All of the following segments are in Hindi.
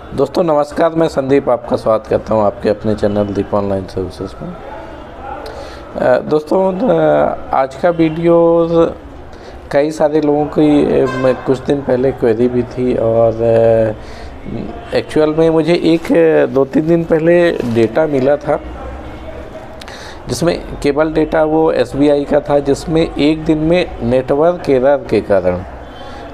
दोस्तों नमस्कार, मैं संदीप आपका स्वागत करता हूं आपके अपने चैनल दीप ऑनलाइन सर्विसेज में। दोस्तों आज का वीडियो कई सारे लोगों की कुछ दिन पहले क्वेरी भी थी और एक्चुअल में मुझे एक 2-3 दिन पहले डेटा मिला था जिसमें केबल डेटा वो SBI का था, जिसमें एक दिन में नेटवर्क एरर के कारण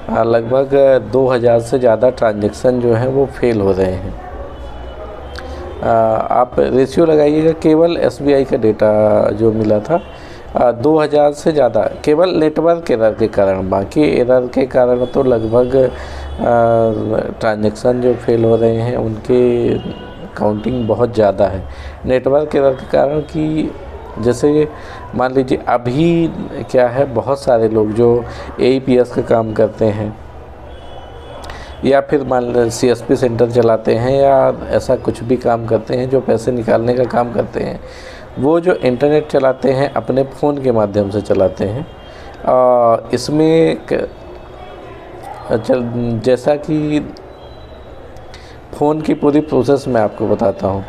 लगभग 2000 से ज़्यादा ट्रांजैक्शन जो हैं वो फेल हो रहे हैं। आप रेशियो लगाइएगा, केवल SBI का डेटा जो मिला था 2000 से ज़्यादा केवल नेटवर्क एरर के कारण, बाकी एरर के कारण तो लगभग ट्रांजैक्शन जो फेल हो रहे हैं उनके काउंटिंग बहुत ज़्यादा है। नेटवर्क एरर के कारण कि जैसे मान लीजिए अभी क्या है, बहुत सारे लोग जो AEPS का काम करते हैं या फिर मान लीजिए CSP सेंटर चलाते हैं या ऐसा कुछ भी काम करते हैं जो पैसे निकालने का काम करते हैं, वो जो इंटरनेट चलाते हैं अपने फ़ोन के माध्यम से चलाते हैं। इसमें जैसा कि फ़ोन की पूरी प्रोसेस मैं आपको बताता हूँ।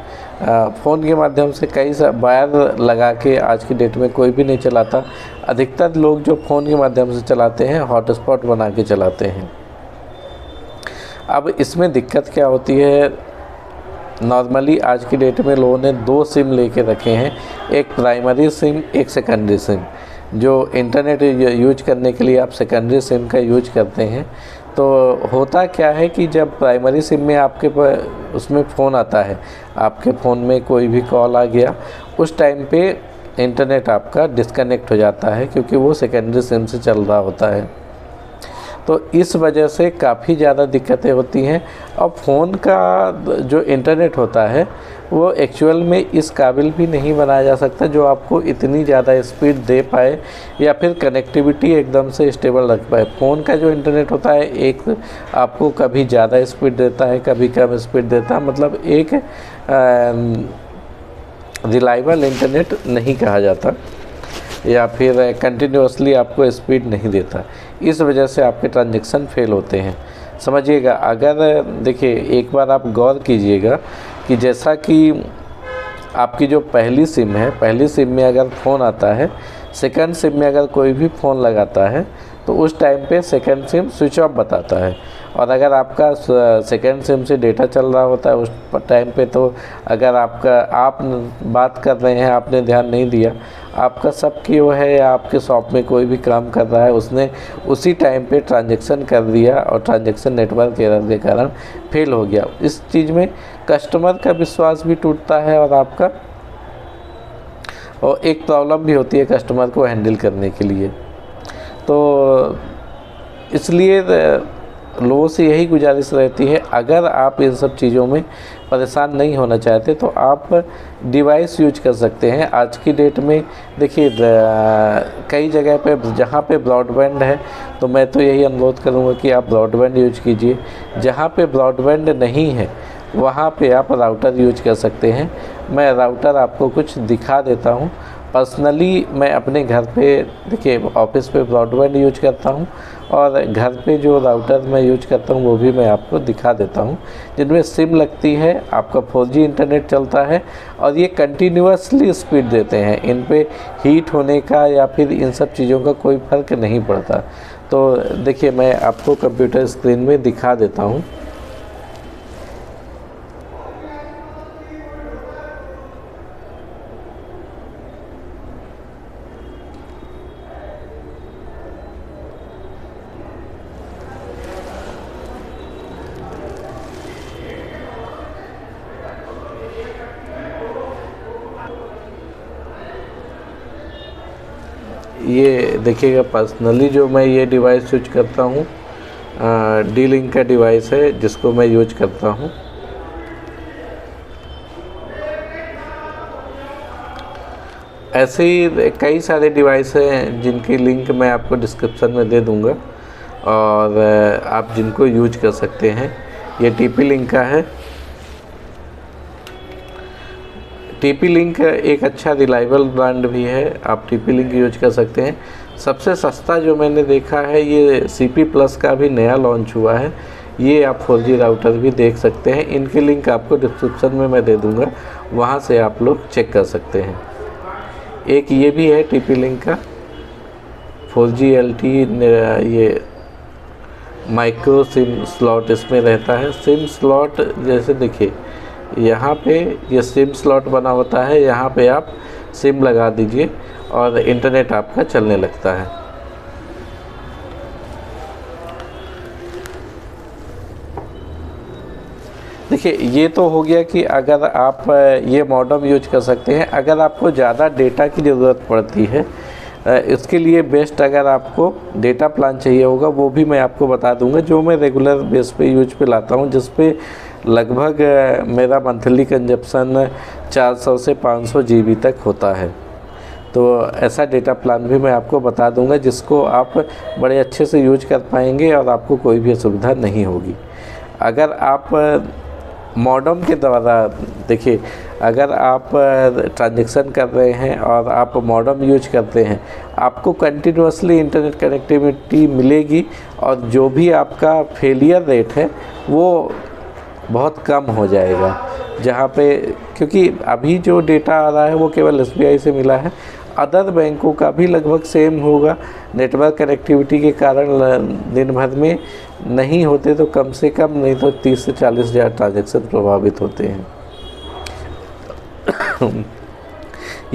फ़ोन के माध्यम से कई वायर लगा के आज की डेट में कोई भी नहीं चलाता। अधिकतर लोग जो फ़ोन के माध्यम से चलाते हैं हॉटस्पॉट बना के चलाते हैं। अब इसमें दिक्कत क्या होती है, नॉर्मली आज की डेट में लोगों ने 2 सिम लेके रखे हैं, एक प्राइमरी सिम, एक सेकेंडरी सिम। जो इंटरनेट यूज करने के लिए आप सेकेंडरी सिम का यूज करते हैं, तो होता क्या है कि जब प्राइमरी सिम में आपके उसमें फ़ोन आता है, आपके फ़ोन में कोई भी कॉल आ गया, उस टाइम पे इंटरनेट आपका डिस्कनेक्ट हो जाता है क्योंकि वो सेकेंडरी सिम से चल रहा होता है। तो इस वजह से काफ़ी ज़्यादा दिक्कतें होती हैं। और फ़ोन का जो इंटरनेट होता है वो एक्चुअल में इस काबिल भी नहीं बनाया जा सकता जो आपको इतनी ज़्यादा स्पीड दे पाए या फिर कनेक्टिविटी एकदम से स्टेबल रख पाए। फ़ोन का जो इंटरनेट होता है एक आपको कभी ज़्यादा स्पीड देता है, कभी कम स्पीड देता है, मतलब एक रिलायबल इंटरनेट नहीं कहा जाता या फिर कंटिन्यूसली आपको स्पीड नहीं देता। इस वजह से आपके ट्रांजैक्शन फेल होते हैं। समझिएगा, अगर देखिए एक बार आप गौर कीजिएगा कि जैसा कि आपकी जो पहली सिम है, पहली सिम में अगर फ़ोन आता है, सेकंड सिम में अगर कोई भी फ़ोन लगाता है तो उस टाइम पे सेकंड सिम स्विच ऑफ बताता है। और अगर आपका सेकंड सिम से डेटा चल रहा होता है उस टाइम पे, तो अगर आप बात कर रहे हैं, आपने ध्यान नहीं दिया, आपका सब क्यों है या आपके शॉप में कोई भी काम कर रहा है, उसने उसी टाइम पे ट्रांजैक्शन कर दिया और ट्रांजैक्शन नेटवर्क एरर के कारण फेल हो गया। इस चीज़ में कस्टमर का विश्वास भी टूटता है और आपका, और एक प्रॉब्लम भी होती है कस्टमर को हैंडल करने के लिए। तो इसलिए लोगों से यही गुजारिश रहती है, अगर आप इन सब चीज़ों में परेशान नहीं होना चाहते तो आप डिवाइस यूज कर सकते हैं। आज की डेट में देखिए कई जगह पे जहाँ पे ब्रॉडबैंड है तो मैं तो यही अनुरोध करूँगा कि आप ब्रॉडबैंड यूज कीजिए। जहाँ पे ब्रॉडबैंड नहीं है वहाँ पे आप राउटर यूज कर सकते हैं। मैं राउटर आपको कुछ दिखा देता हूँ। पर्सनली मैं अपने घर पे, देखिए ऑफिस पे ब्रॉडबैंड यूज करता हूँ और घर पे जो राउटर मैं यूज करता हूँ वो भी मैं आपको दिखा देता हूँ, जिनमें सिम लगती है, आपका 4G इंटरनेट चलता है और ये कंटिन्यूसली स्पीड देते हैं। इन पे हीट होने का या फिर इन सब चीज़ों का कोई फ़र्क नहीं पड़ता। तो देखिए मैं आपको कंप्यूटर स्क्रीन में दिखा देता हूँ। ये देखिएगा, पर्सनली जो मैं ये डिवाइस यूज करता हूँ D-Link का डिवाइस है जिसको मैं यूज करता हूँ। ऐसे ही कई सारे डिवाइस हैं जिनकी लिंक मैं आपको डिस्क्रिप्शन में दे दूँगा और आप जिनको यूज कर सकते हैं। ये TP-Link का है। TP-Link एक अच्छा रिलायबल ब्रांड भी है, आप TP-Link यूज कर सकते हैं। सबसे सस्ता जो मैंने देखा है ये CP+ का भी नया लॉन्च हुआ है, ये आप 4G राउटर भी देख सकते हैं। इनके लिंक आपको डिस्क्रिप्शन में मैं दे दूँगा, वहाँ से आप लोग चेक कर सकते हैं। एक ये भी है TP-Link का 4G LTE, ये माइक्रो सिम स्लॉट इसमें रहता है। सिम स्लॉट जैसे देखिए यहाँ पे ये सिम स्लॉट बना होता है, यहाँ पे आप सिम लगा दीजिए और इंटरनेट आपका चलने लगता है। देखिए ये तो हो गया कि अगर आप ये मॉडेम यूज कर सकते हैं। अगर आपको ज़्यादा डेटा की ज़रूरत पड़ती है, इसके लिए बेस्ट अगर आपको डेटा प्लान चाहिए होगा, वो भी मैं आपको बता दूंगा, जो मैं रेगुलर बेस पे यूज पे लाता हूं, जिस पे लगभग मेरा मंथली कंजप्शन 400 से 500 GB तक होता है। तो ऐसा डेटा प्लान भी मैं आपको बता दूंगा, जिसको आप बड़े अच्छे से यूज कर पाएंगे और आपको कोई भी असुविधा नहीं होगी। अगर आप मॉडेम के द्वारा देखिए, अगर आप ट्रांजैक्शन कर रहे हैं और आप मॉडेम यूज करते हैं, आपको कंटिन्यूसली इंटरनेट कनेक्टिविटी मिलेगी और जो भी आपका फेलियर रेट है वो बहुत कम हो जाएगा। जहाँ पे, क्योंकि अभी जो डेटा आ रहा है वो केवल SBI से मिला है, अदर बैंकों का भी लगभग सेम होगा। नेटवर्क कनेक्टिविटी के कारण दिन भर में नहीं होते तो कम से कम नहीं तो 30 से 40 हज़ार ट्रांजैक्शन प्रभावित होते हैं।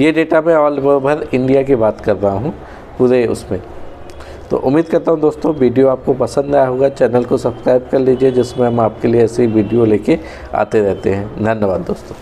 ये डेटा मैं ऑल ओवर इंडिया की बात कर रहा हूँ, पूरे उसमें। तो उम्मीद करता हूँ दोस्तों वीडियो आपको पसंद आया होगा। चैनल को सब्सक्राइब कर लीजिए, जिसमें हम आपके लिए ऐसी वीडियो लेके आते रहते हैं। धन्यवाद दोस्तों।